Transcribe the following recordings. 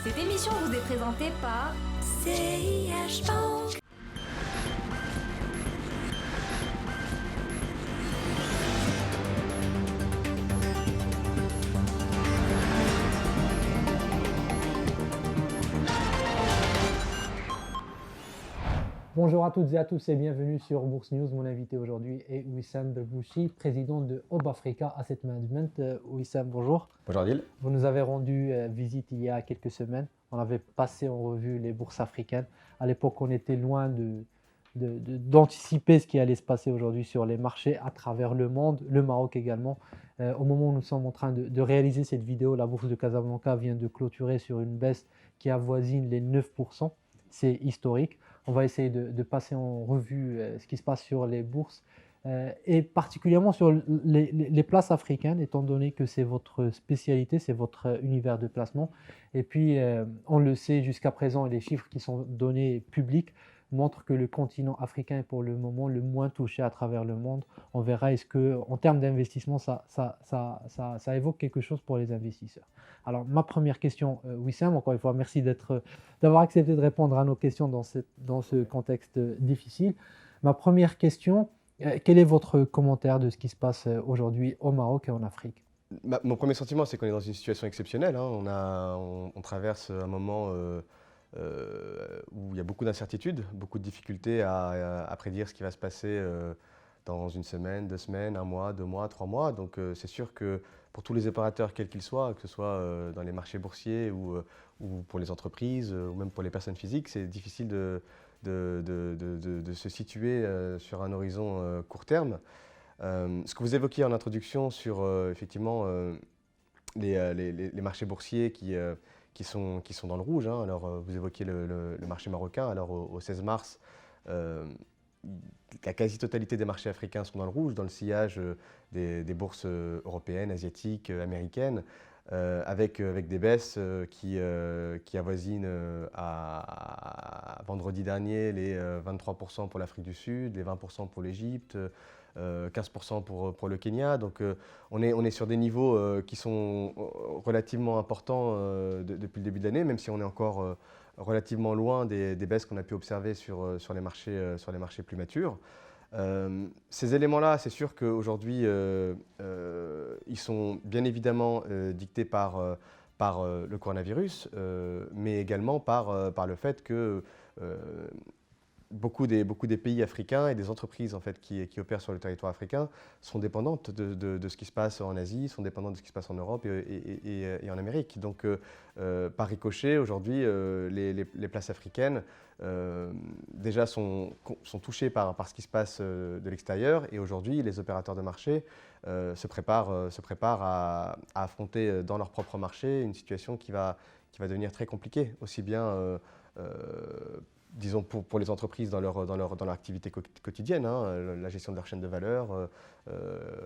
Cette émission vous est présentée par CIH Bank. Bonjour à toutes et à tous et bienvenue sur Bourse News. Mon invité aujourd'hui est Wissam Belbouchi, président de Hob Africa Asset Management. Wissam, bonjour. Bonjour Adil. Vous nous avez rendu visite il y a quelques semaines. On avait passé en revue les bourses africaines. À l'époque, on était loin d'anticiper ce qui allait se passer aujourd'hui sur les marchés à travers le monde, le Maroc également. Au moment où nous sommes en train de réaliser cette vidéo, la bourse de Casablanca vient de clôturer sur une baisse qui avoisine les 9%. C'est historique. On va essayer de passer en revue ce qui se passe sur les bourses et particulièrement sur les places africaines, étant donné que c'est votre spécialité, c'est votre univers de placement. Et puis, on le sait jusqu'à présent, les chiffres qui sont donnés publics montrent que le continent africain est pour le moment le moins touché à travers le monde. On verra est-ce que, en termes d'investissement, ça évoque quelque chose pour les investisseurs. Alors, ma première question, Wissam, encore une fois, merci d'avoir accepté de répondre à nos questions dans ce contexte difficile. Ma première question, quel est votre commentaire de ce qui se passe aujourd'hui au Maroc et en Afrique ? Mon premier sentiment, c'est qu'on est dans une situation exceptionnelle. On traverse un moment où il y a beaucoup d'incertitudes, beaucoup de difficultés à prédire ce qui va se passer dans une semaine, 2 semaines, 1 mois, 2 mois, 3 mois. Donc c'est sûr que pour tous les opérateurs, quels qu'ils soient, que ce soit dans les marchés boursiers ou pour les entreprises ou même pour les personnes physiques, c'est difficile de se situer sur un horizon court terme. Ce que vous évoquiez en introduction sur effectivement les marchés boursiers qui sont dans le rouge. Alors, vous évoquiez le marché marocain. Alors, au 16 mars, la quasi-totalité des marchés africains sont dans le rouge, dans le sillage des bourses européennes, asiatiques, américaines, avec des baisses qui avoisinent à vendredi dernier les 23% pour l'Afrique du Sud, les 20% pour l'Égypte, 15% pour le Kenya. Donc on est sur des niveaux qui sont relativement importants depuis le début de l'année, même si on est encore relativement loin des baisses qu'on a pu observer sur les marchés plus matures. Ces éléments-là, c'est sûr qu'aujourd'hui, ils sont bien évidemment dictés par le coronavirus, mais également par le fait que beaucoup des pays africains et des entreprises en fait, qui opèrent sur le territoire africain sont dépendantes de ce qui se passe en Asie, sont dépendantes de ce qui se passe en Europe et en Amérique. Donc, par ricochet, aujourd'hui, les places africaines déjà sont touchées par ce qui se passe de l'extérieur. Et aujourd'hui, les opérateurs de marché se préparent à affronter dans leur propre marché une situation qui va devenir très compliquée, aussi bien disons pour les entreprises dans leur activité quotidienne, la gestion de leur chaîne de valeur,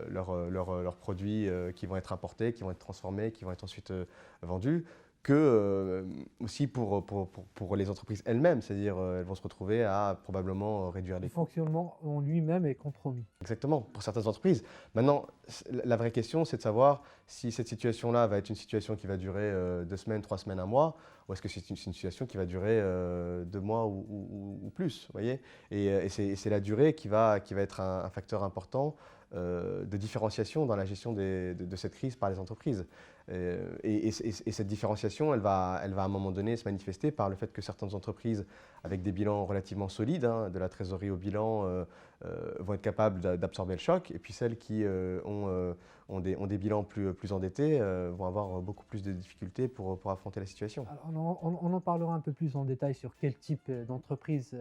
leurs produits qui vont être importés, qui vont être transformés, qui vont être ensuite vendus, que aussi pour les entreprises elles-mêmes, c'est-à-dire elles vont se retrouver à probablement réduire les coûts. Le fonctionnement en lui-même est compromis. Exactement, pour certaines entreprises. Maintenant, la vraie question, c'est de savoir si cette situation-là va être une situation qui va durer 2 semaines, 3 semaines, 1 mois, ou est-ce que c'est une situation qui va durer 2 mois ou plus, vous voyez ? Et c'est la durée qui va être un facteur important de différenciation dans la gestion de cette crise par les entreprises. Et cette différenciation, elle va à un moment donné se manifester par le fait que certaines entreprises avec des bilans relativement solides, de la trésorerie au bilan, vont être capables d'absorber le choc, et puis celles qui ont des bilans plus endettés vont avoir beaucoup plus de difficultés pour affronter la situation. Alors, on en parlera un peu plus en détail sur quel type d'entreprise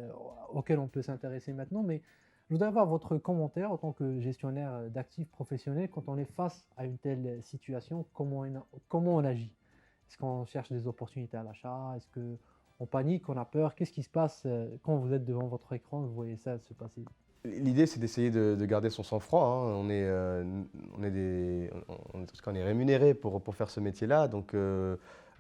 auquel on peut s'intéresser maintenant, mais je voudrais avoir votre commentaire en tant que gestionnaire d'actifs professionnels quand on est face à une telle situation, comment on agit ? Est-ce qu'on cherche des opportunités à l'achat ? Est-ce qu'on panique, on a peur ? Qu'est-ce qui se passe quand vous êtes devant votre écran, vous voyez ça se passer ? L'idée, c'est d'essayer de garder son sang-froid. On est rémunéré pour faire ce métier-là. Donc,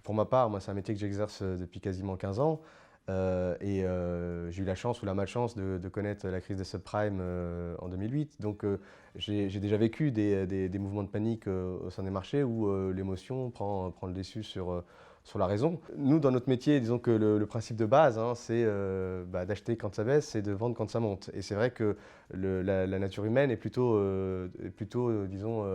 pour ma part, moi, c'est un métier que j'exerce depuis quasiment 15 ans. J'ai eu la chance ou la malchance de connaître la crise des subprimes en 2008. Donc j'ai déjà vécu des mouvements de panique au sein des marchés où l'émotion prend le dessus sur sur la raison. Nous, dans notre métier, disons que le principe de base, hein, c'est d'acheter quand ça baisse et de vendre quand ça monte. Et c'est vrai que la nature humaine est plutôt disons,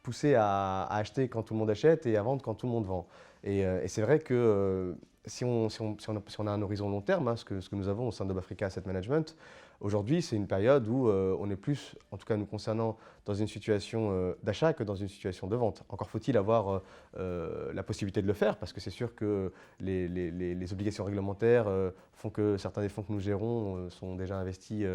poussée à acheter quand tout le monde achète et à vendre quand tout le monde vend. Et c'est vrai que si on a un horizon long terme, hein, ce que nous avons au sein d'Obafrica Asset Management, aujourd'hui, c'est une période où on est plus, en tout cas nous concernant, dans une situation d'achat que dans une situation de vente. Encore faut-il avoir la possibilité de le faire, parce que c'est sûr que les obligations réglementaires font que certains des fonds que nous gérons sont déjà investis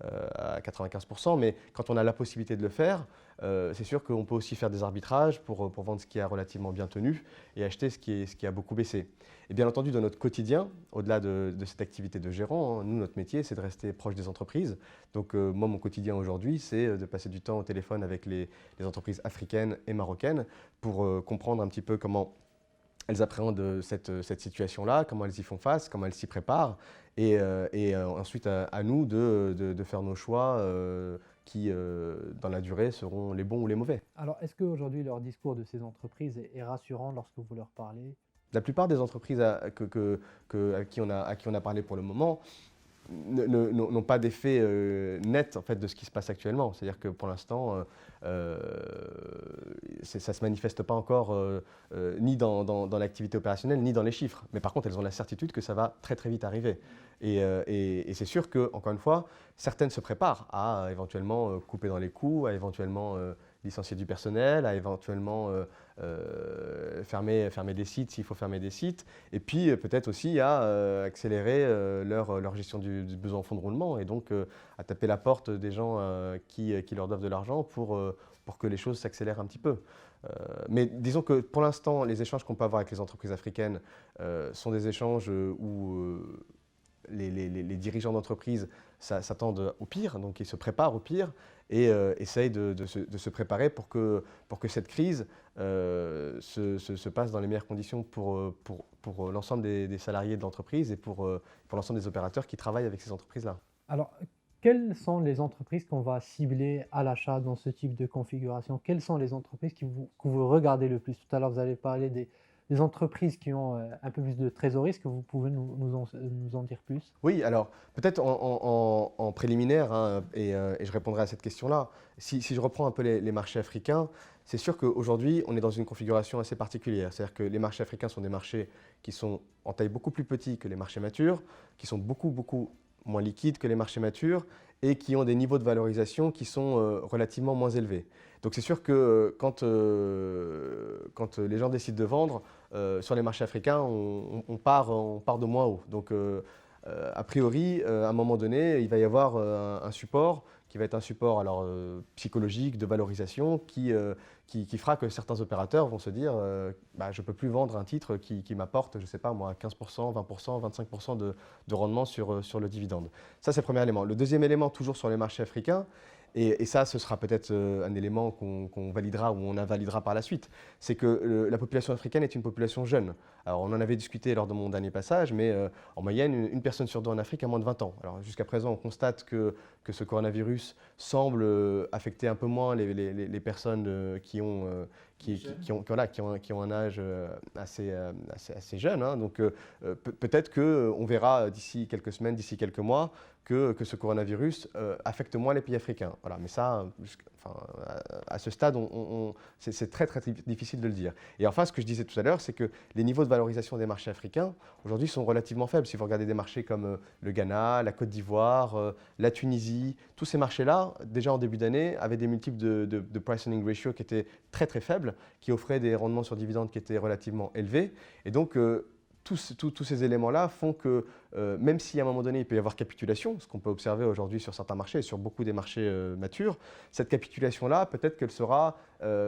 à 95%, mais quand on a la possibilité de le faire, c'est sûr qu'on peut aussi faire des arbitrages pour vendre ce qui a relativement bien tenu et acheter ce qui a beaucoup baissé. Et bien entendu, dans notre quotidien, au-delà de cette activité de gérant, hein, nous, notre métier, c'est de rester proche des entreprises. Donc moi, mon quotidien aujourd'hui, c'est de passer du temps au téléphone avec les entreprises africaines et marocaines pour comprendre un petit peu comment elles appréhendent cette situation-là, comment elles y font face, comment elles s'y préparent, et ensuite à nous de faire nos choix qui, dans la durée, seront les bons ou les mauvais. Alors, est-ce qu'aujourd'hui, leur discours de ces entreprises est rassurant lorsque vous leur parlez? La plupart des entreprises à qui on a parlé pour le moment n'ont pas d'effet net en fait, de ce qui se passe actuellement. C'est-à-dire que pour l'instant, ça ne se manifeste pas encore ni dans l'activité opérationnelle, ni dans les chiffres. Mais par contre, elles ont la certitude que ça va très très vite arriver. Et c'est sûr que, encore une fois, certaines se préparent à éventuellement couper dans les coûts, à éventuellement licencier du personnel, à éventuellement fermer des sites s'il faut fermer des sites, et puis peut-être aussi à accélérer leur gestion du besoin en fonds de roulement, et donc à taper la porte des gens qui leur doivent de l'argent pour que les choses s'accélèrent un petit peu. Mais disons que pour l'instant, les échanges qu'on peut avoir avec les entreprises africaines sont des échanges où les dirigeants d'entreprise s'attendent au pire, donc ils se préparent au pire et essayent de se préparer pour que cette crise se passe dans les meilleures conditions pour l'ensemble des salariés de l'entreprise et pour l'ensemble des opérateurs qui travaillent avec ces entreprises-là. Alors, quelles sont les entreprises qu'on va cibler à l'achat dans ce type de configuration? Quelles sont les entreprises que vous regardez le plus? Tout à l'heure, vous avez parlé des entreprises qui ont un peu plus de trésorerie. Est-ce que vous pouvez nous en dire plus? Oui, alors peut-être en préliminaire, hein, et je répondrai à cette question-là. Si je reprends un peu les marchés africains, c'est sûr qu'aujourd'hui, on est dans une configuration assez particulière. C'est-à-dire que les marchés africains sont des marchés qui sont en taille beaucoup plus petite que les marchés matures, qui sont beaucoup moins liquides que les marchés matures et qui ont des niveaux de valorisation qui sont relativement moins élevés. Donc c'est sûr que quand les gens décident de vendre, sur les marchés africains, on part de moins haut. Donc a priori, à un moment donné, il va y avoir un support qui va être un support alors, psychologique, de valorisation, qui fera que certains opérateurs vont se dire je ne peux plus vendre un titre qui m'apporte, je ne sais pas moi, 15%, 20%, 25% de rendement sur le dividende. Ça, c'est le premier élément. Le deuxième élément, toujours sur les marchés africains, et ça, ce sera peut-être un élément qu'on validera ou on invalidera par la suite, c'est que la population africaine est une population jeune. Alors, on en avait discuté lors de mon dernier passage, mais en moyenne, une personne sur deux en Afrique a moins de 20 ans. Alors, jusqu'à présent, on constate que ce coronavirus semble affecter un peu moins les personnes qui ont un âge assez jeune. Hein. Donc, peut-être qu'on verra d'ici quelques semaines, d'ici quelques mois, que ce coronavirus affecte moins les pays africains. Voilà, mais ça, à ce stade, c'est très difficile de le dire. Et enfin, ce que je disais tout à l'heure, c'est que les niveaux de valorisation des marchés africains, aujourd'hui, sont relativement faibles. Si vous regardez des marchés comme le Ghana, la Côte d'Ivoire, la Tunisie, tous ces marchés-là, déjà en début d'année, avaient des multiples de price-earning ratio qui étaient très faibles, qui offraient des rendements sur dividendes qui étaient relativement élevés. Et donc, tous ces éléments-là font que, même si à un moment donné il peut y avoir capitulation, ce qu'on peut observer aujourd'hui sur certains marchés et sur beaucoup des marchés matures, cette capitulation-là, peut-être qu'elle sera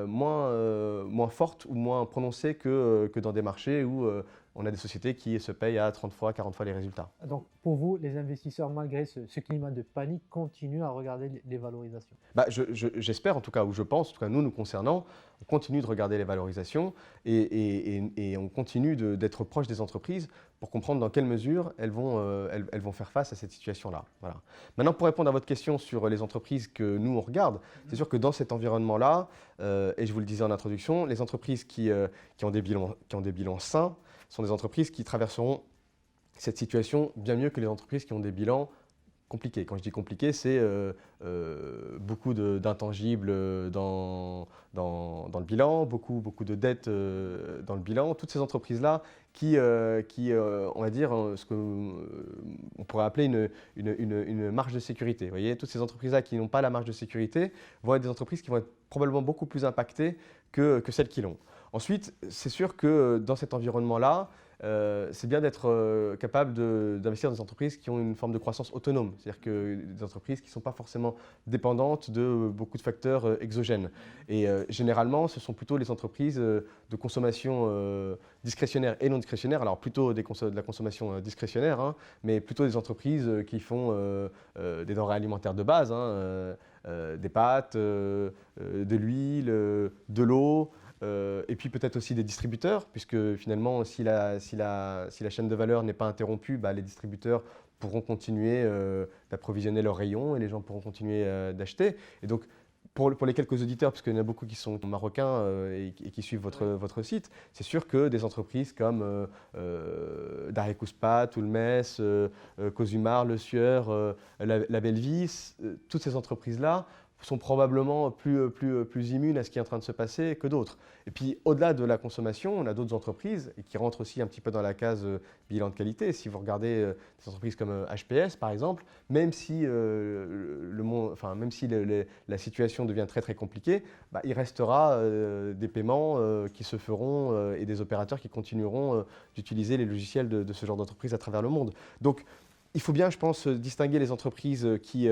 moins forte ou moins prononcée que dans des marchés où on a des sociétés qui se payent à 30 fois, 40 fois les résultats. Donc pour vous, les investisseurs, malgré ce climat de panique, continuent à regarder les valorisations? J'espère en tout cas, ou je pense, en tout cas nous concernant, on continue de regarder les valorisations et on continue d'être proche des entreprises pour comprendre dans quelle mesure elles elles vont faire face à cette situation-là. Voilà. Maintenant, pour répondre à votre question sur les entreprises que nous, on regarde, c'est sûr que dans cet environnement-là, et je vous le disais en introduction, les entreprises qui ont des bilans sains sont des entreprises qui traverseront cette situation bien mieux que les entreprises qui ont des bilans compliqués. Quand je dis compliqué, c'est beaucoup d'intangibles dans le bilan, beaucoup de dettes dans le bilan. Toutes ces entreprises-là qui on va dire, ce qu'on pourrait appeler une marge de sécurité. Vous voyez, toutes ces entreprises-là qui n'ont pas la marge de sécurité vont être des entreprises qui vont être probablement beaucoup plus impactées que celles qui l'ont. Ensuite, c'est sûr que dans cet environnement-là, c'est bien d'être capable d'investir dans des entreprises qui ont une forme de croissance autonome, c'est-à-dire que des entreprises qui ne sont pas forcément dépendantes de beaucoup de facteurs exogènes. Et généralement, ce sont plutôt les entreprises de consommation discrétionnaire et non discrétionnaire, alors plutôt de la consommation discrétionnaire, hein, mais plutôt des entreprises qui font des denrées alimentaires de base, hein, des pâtes, de l'huile, de l'eau. Et puis peut-être aussi des distributeurs, puisque finalement, si la chaîne de valeur n'est pas interrompue, bah, les distributeurs pourront continuer d'approvisionner leurs rayons et les gens pourront continuer d'acheter. Et donc, pour les quelques auditeurs, parce qu'il y en a beaucoup qui sont marocains et qui suivent votre site, c'est sûr que des entreprises comme Daré Kouspat, Toulmes, Cosumar, Le Sieur, la Belle-Vie, toutes ces entreprises-là sont probablement plus immunes à ce qui est en train de se passer que d'autres. Et puis, au-delà de la consommation, on a d'autres entreprises et qui rentrent aussi un petit peu dans la case bilan de qualité. Si vous regardez des entreprises comme HPS, par exemple, même si, la situation devient très, très compliquée, bah, il restera des paiements qui se feront et des opérateurs qui continueront d'utiliser les logiciels de ce genre d'entreprise à travers le monde. Donc, il faut bien, je pense, distinguer les entreprises qui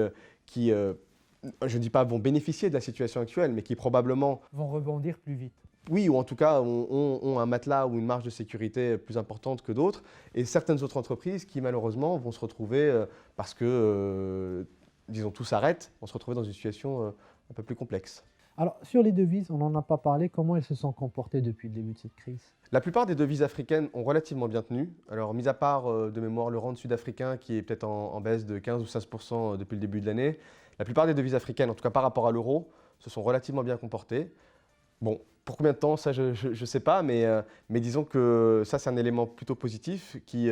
je ne dis pas vont bénéficier de la situation actuelle, mais qui probablement Vont rebondir plus vite. oui, ou en tout cas ont un matelas ou une marge de sécurité plus importante que d'autres, et certaines autres entreprises qui malheureusement vont se retrouver, parce que, disons, tout s'arrête, vont se retrouver dans une situation un peu plus complexe. Alors, sur les devises, on n'en a pas parlé. Comment elles se sont comportées depuis le début de cette crise? La plupart des devises africaines ont relativement bien tenu. Alors, mis à part de mémoire le rand sud-africain qui est peut-être en baisse de 15 ou 16% depuis le début de l'année, la plupart des devises africaines, en tout cas par rapport à l'euro, se sont relativement bien comportées. Bon, pour combien de temps, ça je ne sais pas, mais disons que ça c'est un élément plutôt positif qui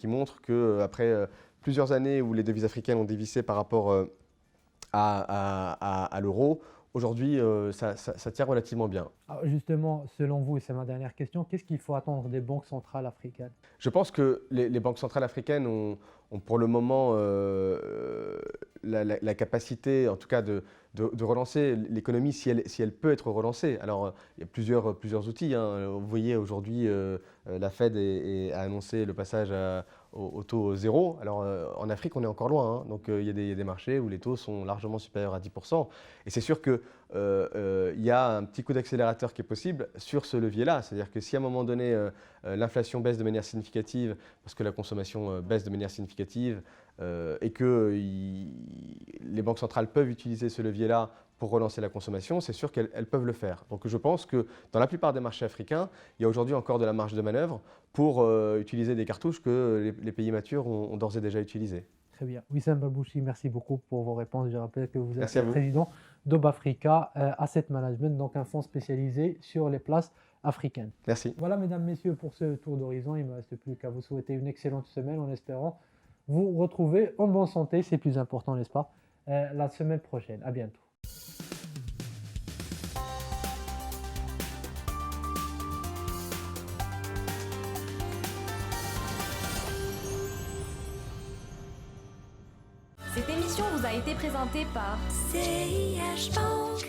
montre qu'après plusieurs années où les devises africaines ont dévissé par rapport à l'euro, aujourd'hui ça tient relativement bien. Alors justement, selon vous, et c'est ma dernière question, qu'est-ce qu'il faut attendre des banques centrales africaines? Je pense que les banques centrales africaines ont pour le moment la capacité, en tout cas, de relancer l'économie si elle peut être relancée. Alors, il y a plusieurs outils, hein. Vous voyez, aujourd'hui, la Fed a annoncé le passage au taux zéro. Alors, en Afrique, on est encore loin, hein. Donc, il y a des marchés où les taux sont largement supérieurs à 10%. Et c'est sûr qu'il y a un petit coup d'accélérateur qui est possible sur ce levier-là. C'est-à-dire que si à un moment donné, l'inflation baisse de manière significative, parce que la consommation baisse de manière significative, et que les banques centrales peuvent utiliser ce levier-là pour relancer la consommation, c'est sûr qu'elles peuvent le faire. Donc je pense que dans la plupart des marchés africains, il y a aujourd'hui encore de la marge de manœuvre pour utiliser des cartouches que les pays matures ont d'ores et déjà utilisées. Très bien. Wissam Barbouchi, merci beaucoup pour vos réponses. Je rappelle que vous êtes Merci à le vous. président d'Obafrica Asset Management, donc un fonds spécialisé sur les places africaines. Merci. Voilà, mesdames, messieurs, pour ce tour d'horizon. Il ne me reste plus qu'à vous souhaiter une excellente semaine en espérant vous retrouver en bonne santé, c'est plus important, n'est-ce pas, la semaine prochaine. À bientôt. Cette émission vous a été présentée par CIH Bank.